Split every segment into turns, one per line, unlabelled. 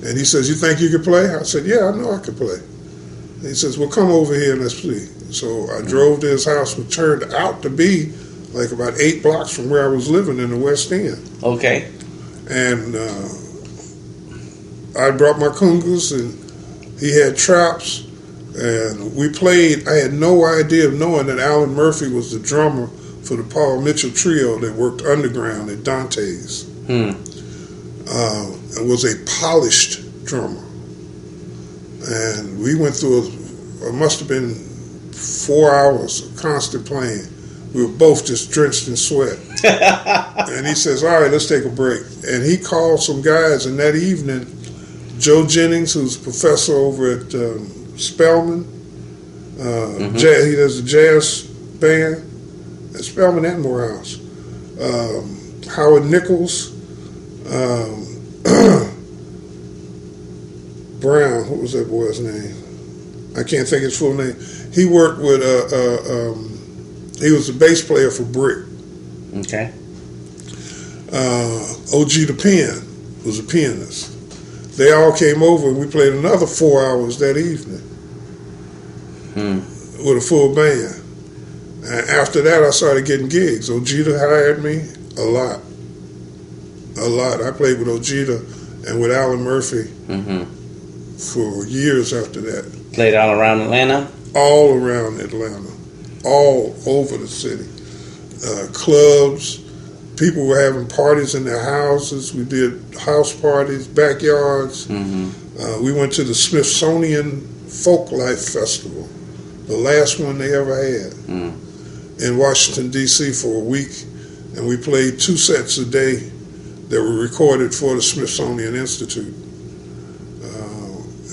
And he says, "You think you could play?" I said, "Yeah, I know I could play." And he says, "Well, come over here and let's play." So I drove to his house, which turned out to be like about 8 blocks from where I was living in the West End.
Okay.
And I brought my congas, and he had traps, and we played. I had no idea of knowing that Alan Murphy was the drummer for the Paul Mitchell Trio that worked underground at Dante's. And was a polished drummer. And we went through it must have been 4 hours of constant playing. We were both just drenched in sweat. And he says, "All right, let's take a break." And he called some guys, and that evening, Joe Jennings, who's a professor over at Spelman, he does a jazz band at Spelman and Morehouse. Howard Nichols, Brown, what was that boy's name? I can't think of his full name. He worked with, he was the bass player for Brick.
Okay.
O.G. the Pen was a pianist. They all came over, and we played another 4 hours that evening with a full band. And after that, I started getting gigs. Ojeda hired me a lot. I played with Ojeda and with Alan Murphy for years after that.
Played all around Atlanta?
All around Atlanta. All over the city. Clubs. People were having parties in their houses. We did house parties, backyards. We went to the Smithsonian Folklife Festival, the last one they ever had, in Washington, D.C. for a week. And we played 2 sets a day that were recorded for the Smithsonian Institute.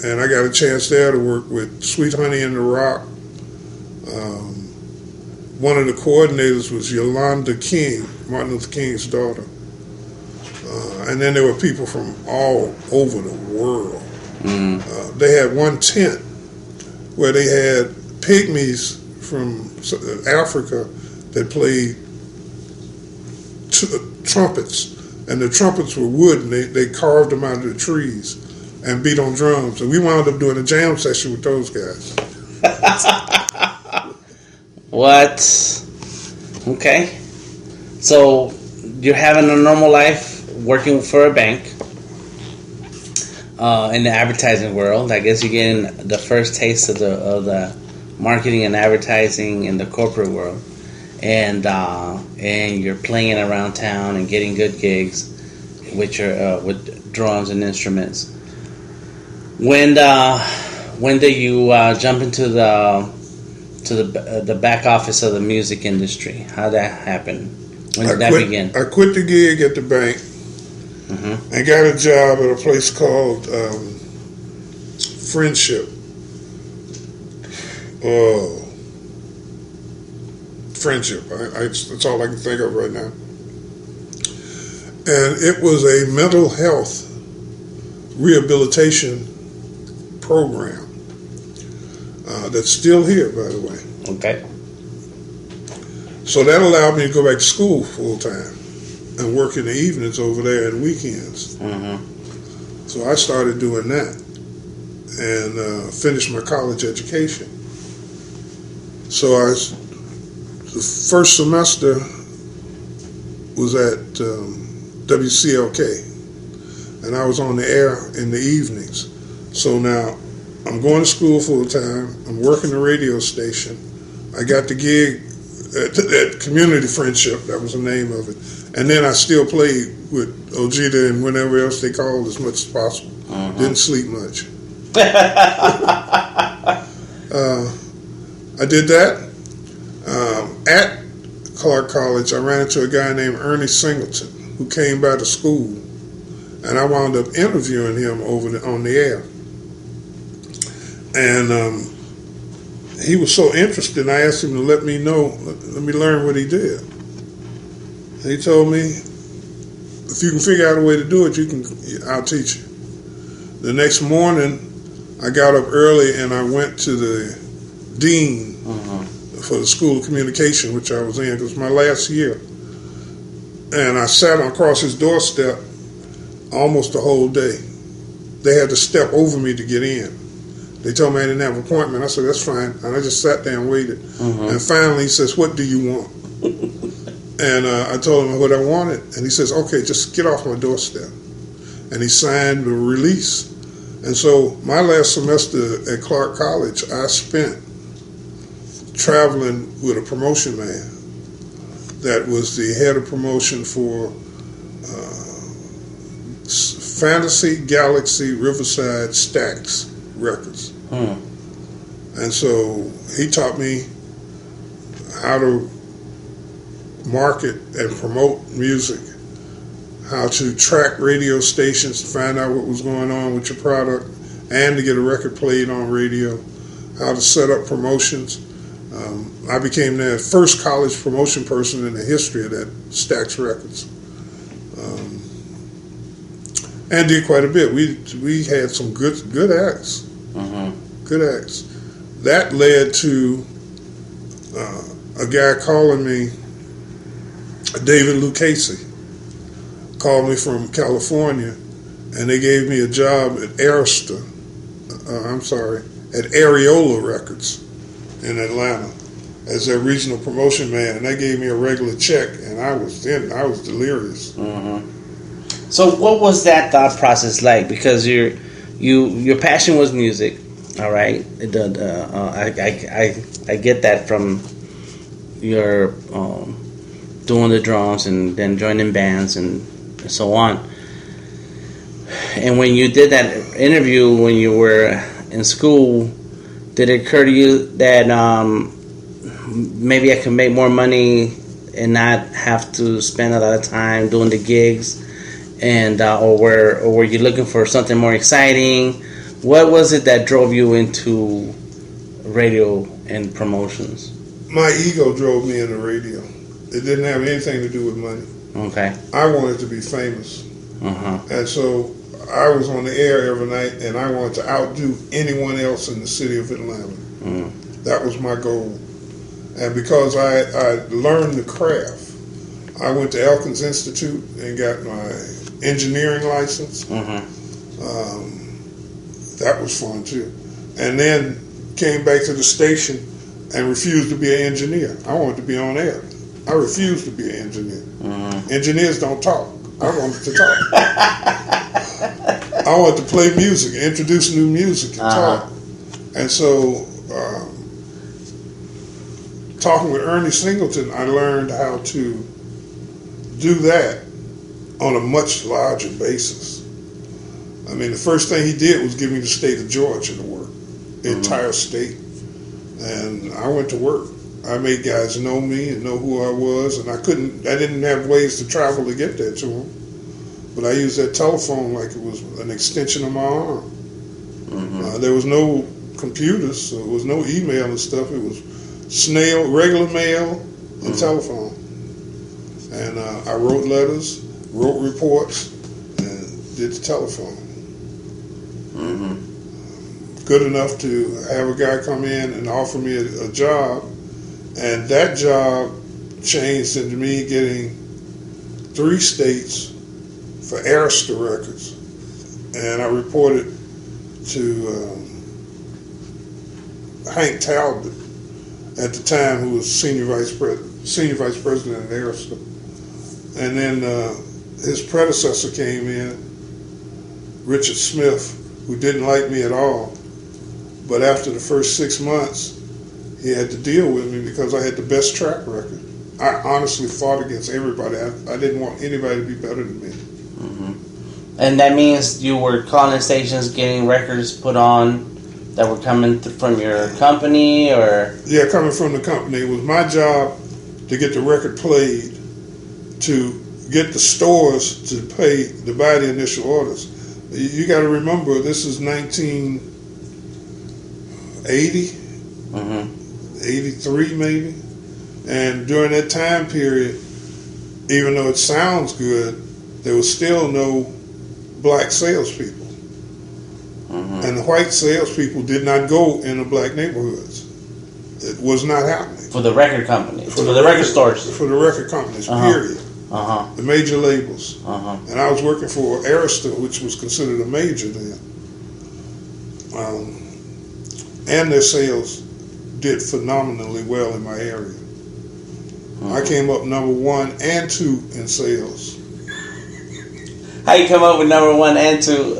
And I got a chance there to work with Sweet Honey and the Rock. One of the coordinators was Yolanda King, Martin Luther King's daughter. And then there were people from all over the world. They had one tent where they had pygmies from Africa that played trumpets. And the trumpets were wood, and they carved them out of the trees and beat on drums. And we wound up doing a jam session with those guys.
What? Okay. So you're having a normal life, working for a bank in the advertising world. I guess you're getting the first taste of the marketing and advertising in the corporate world, and you're playing around town and getting good gigs, with drums and instruments. When did you jump into the back office of the music industry? How'd that happen? When did that begin?
I quit the gig at the bank and got a job at a place called Friendship. Friendship. That's all I can think of right now. And it was a mental health rehabilitation program that's still here, by the way.
Okay.
So that allowed me to go back to school full time and work in the evenings over there and weekends. So I started doing that and finished my college education. So the first semester was at WCLK, and I was on the air in the evenings. So now I'm going to school full time. I'm working the radio station. I got the gig at Community Friendship. That was the name of it. And then I still played with Ojeda and whenever else they called as much as possible. Didn't sleep much. I did that. At Clark College, I ran into a guy named Ernie Singleton who came by the school, and I wound up interviewing him on the air. And he was so interested, I asked him to let me learn what he did. And he told me, if you can figure out a way to do it, I'll teach you. The next morning, I got up early and I went to the dean for the School of Communication, which I was in. It was my last year. And I sat across his doorstep almost the whole day. they had to step over me to get in. They told me I didn't have an appointment. I said, that's fine. And I just sat there and waited. And finally he says, what do you want? And I told him what I wanted. And he says, okay, just get off my doorstep. And he signed the release. And so my last semester at Clark College, I spent traveling with a promotion man that was the head of promotion for Fantasy Galaxy Riverside Stax Records. And so he taught me how to market and promote music, how to track radio stations to find out what was going on with your product and to get a record played on radio, how to set up promotions. I became the first college promotion person in the history of that Stax Records. And did quite a bit. We had some good acts. Good acts. That led to a guy calling me, David Lucchese, called me from California, and they gave me a job at at Areola Records in Atlanta as their regional promotion man, and they gave me a regular check, and I was delirious.
So what was that thought process like? Because your passion was music, all right. I get that from your doing the drums and then joining bands and so on. And when you did that interview when you were in school, did it occur to you that maybe I could make more money and not have to spend a lot of time doing the gigs, and or were you looking for something more exciting? What was it that drove you into radio and promotions?
My ego drove me into radio. It didn't have anything to do with money.
Okay.
I wanted to be famous. And so I was on the air every night, and I wanted to outdo anyone else in the city of Atlanta. That was my goal. And because I learned the craft, I went to Elkins Institute and got my engineering license. That was fun too. And then came back to the station and refused to be an engineer. I wanted to be on air. I refused to be an engineer. Engineers don't talk. I wanted to talk. I wanted to play music, introduce new music, and talk. And so, talking with Ernie Singleton, I learned how to do that on a much larger basis. I mean, the first thing he did was give me the state of Georgia to work, the entire state. And I went to work. I made guys know me and know who I was, and I didn't have ways to travel to get there to them. But I used that telephone like it was an extension of my arm. There was no computers, so there was no email and stuff. It was regular mail, and telephone. And I wrote letters, wrote reports, and did the telephone. Good enough to have a guy come in and offer me a job, and that job changed into me getting 3 states for Arista Records, and I reported to Hank Talbot at the time, who was senior vice president at Arista, and then his predecessor came in, Richard Smith, who didn't like me at all, but after the first 6 months, he had to deal with me because I had the best track record. I honestly fought against everybody. I didn't want anybody to be better than me.
And that means you were calling stations, getting records put on that were coming from your company, or? Yeah,
coming from the company. It was my job to get the record played, to get the stores to buy the initial orders. You got to remember, this is 1980, 83 maybe. And during that time period, even though it sounds good, there was still no black salespeople. And the white salespeople did not go in the black neighborhoods. It was not happening.
For the record companies, for the record stores.
For the record companies, period. The major labels. And I was working for Arista, which was considered a major then. and their sales did phenomenally well in my area. I came up number 1 and 2 in sales.
How you come up with number 1 and 2?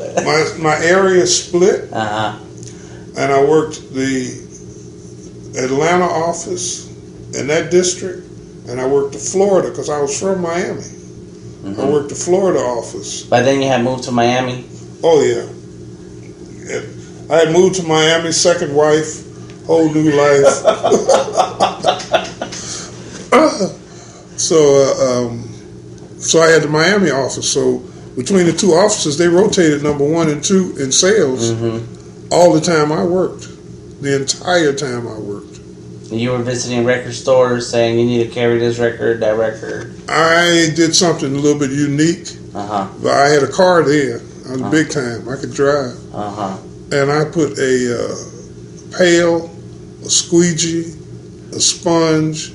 My area split,
Uh-huh.
and I worked the Atlanta office in that district, and I worked the Florida because I was from Miami. I worked the Florida office.
But then you had moved to Miami?
Oh, yeah. I had moved to Miami, second wife, whole new life. So I had the Miami office. So between the two offices, they rotated number 1 and 2 in sales all the time I worked, the entire time I worked.
You were visiting record stores saying you need to carry this record, that record.
I did something a little bit unique. But I had a car there. I was big time. I could drive. And I put a pail, a squeegee, a sponge,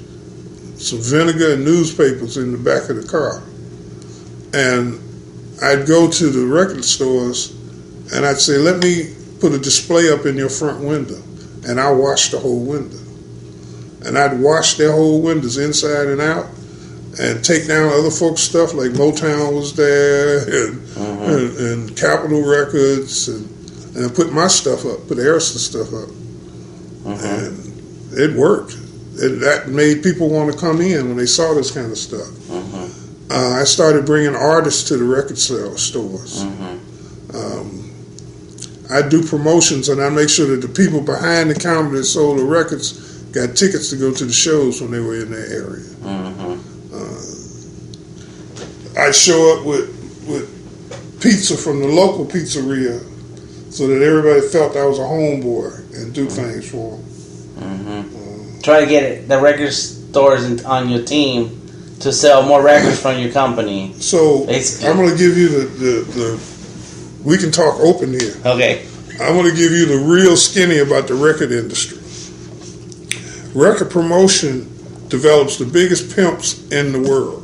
some vinegar and newspapers in the back of the car. And I'd go to the record stores and I'd say, let me put a display up in your front window. And I'll wash the whole window. And I'd wash their whole windows inside and out and take down other folks' stuff like Motown was there and Capitol Records and put my stuff up, put Harrison stuff up. And it worked. That made people want to come in when they saw this kind of stuff. I started bringing artists to the record stores. I do promotions and I make sure that the people behind the counter that sold the records got tickets to go to the shows when they were in their area. I'd show up with pizza from the local pizzeria so that everybody felt I was a homeboy and do things for them.
Try to get the record stores on your team to sell more records from your company.
So
basically.
I'm going to give you the we can talk open here.
Okay.
I'm going to give you the real skinny about the record industry. Record promotion develops the biggest pimps in the world.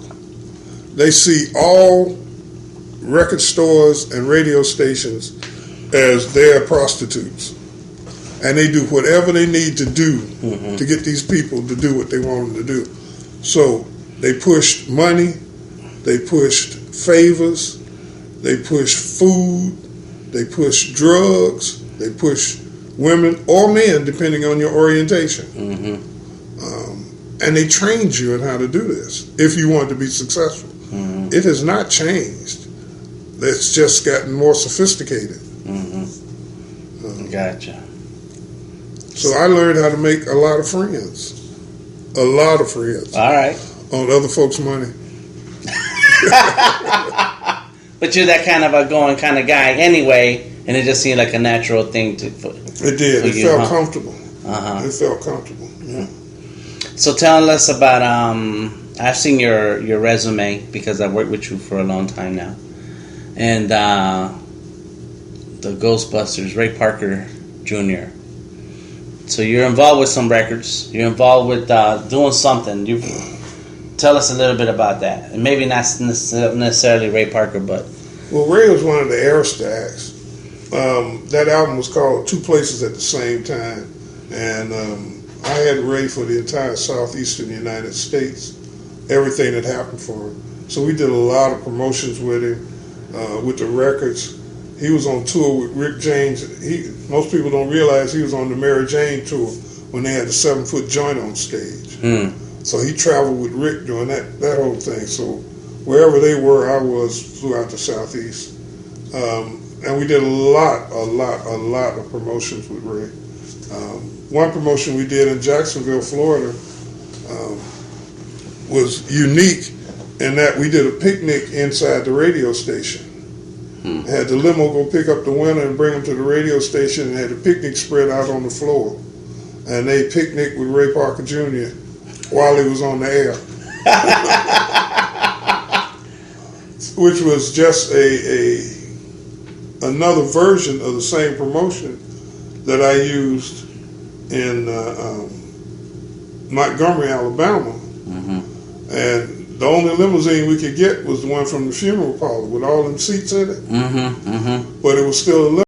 They see all record stores and radio stations as their prostitutes. And they do whatever they need to do to get these people to do what they want them to do. So they pushed money, they pushed favors, they pushed food, they pushed drugs, they pushed women or men, depending on your orientation. And they trained you in how to do this if you want to be successful. It has not changed. It's just gotten more sophisticated.
Gotcha.
So I learned how to make a lot of friends. A lot of friends.
All right.
On other folks' money.
But you're that kind of a going kind of guy anyway, and it just seemed like a natural thing to.
It did. It felt comfortable. It felt comfortable. Yeah.
So tell us about. I've seen your resume because I've worked with you for a long time now, and the Ghostbusters, Ray Parker Jr. So you're involved with some records. You're involved with doing something. You tell us a little bit about that, and maybe not necessarily Ray Parker, but
well, Ray was one of the Aristacks. That album was called Two Places at the Same Time, and I had Ray for the entire southeastern United States. Everything that happened for him. So we did a lot of promotions with him, with the records. He was on tour with Rick James. Most people don't realize he was on the Mary Jane tour when they had the 7-foot joint on stage. So he traveled with Rick during that whole thing. So wherever they were, I was throughout the Southeast. And we did a lot of promotions with Ray. One promotion we did in Jacksonville, Florida, was unique in that we did a picnic inside the radio station. Had the limo go pick up the winner and bring them to the radio station, and had a picnic spread out on the floor. And they picnicked with Ray Parker Jr. while he was on the air. Which was just another version of the same promotion that I used in Montgomery, Alabama. And the only limousine we could get was the one from the funeral parlor with all them seats in it. But it was still a limo.